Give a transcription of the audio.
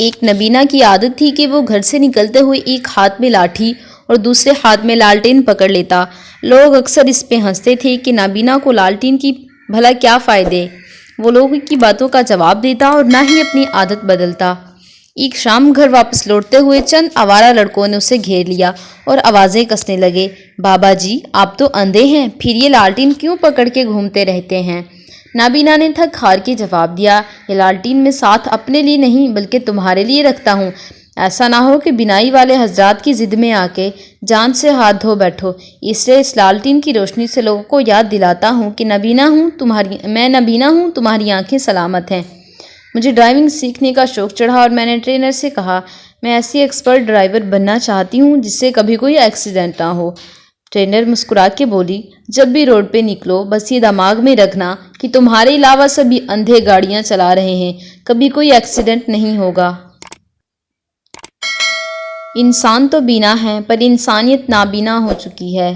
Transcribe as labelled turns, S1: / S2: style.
S1: ایک نبینا کی عادت تھی کہ وہ گھر سے نکلتے ہوئے ایک ہاتھ میں لاٹھی اور دوسرے ہاتھ میں لالٹین پکڑ لیتا۔ لوگ اکثر اس پہ ہنستے تھے کہ نابینا کو لالٹین کی بھلا کیا فائدے۔ وہ لوگوں کی باتوں کا جواب دیتا اور نہ ہی اپنی عادت بدلتا۔ ایک شام گھر واپس لوٹتے ہوئے چند آوارہ لڑکوں نے اسے گھیر لیا اور آوازیں کسنے لگے، بابا جی آپ تو اندھے ہیں، پھر یہ لالٹین کیوں پکڑ کے گھومتے رہتے ہیں؟ نابینا نے تھک ہار کے جواب دیا، یہ لالٹین میں ساتھ اپنے لیے نہیں بلکہ تمہارے لیے رکھتا ہوں، ایسا نہ ہو کہ بینائی والے حضرات کی ضد میں آ کے جان سے ہاتھ دھو بیٹھو۔ اس لیے اس لالٹین کی روشنی سے لوگوں کو یاد دلاتا ہوں کہ میں نبینا ہوں، تمہاری آنکھیں سلامت ہیں۔ مجھے ڈرائیونگ سیکھنے کا شوق چڑھا اور میں نے ٹرینر سے کہا میں ایسی ایکسپرٹ ڈرائیور بننا چاہتی ہوں جس سے کبھی کوئی ایکسیڈنٹ نہ ہو۔ ٹرینر مسکرا کے بولی، جب بھی روڈ پہ نکلو بس یہ دماغ میں رکھنا کہ تمہارے علاوہ سبھی اندھے گاڑیاں چلا رہے ہیں، کبھی کوئی ایکسیڈنٹ نہیں ہوگا۔ انسان تو بینا ہے پر انسانیت نابینا ہو چکی ہے۔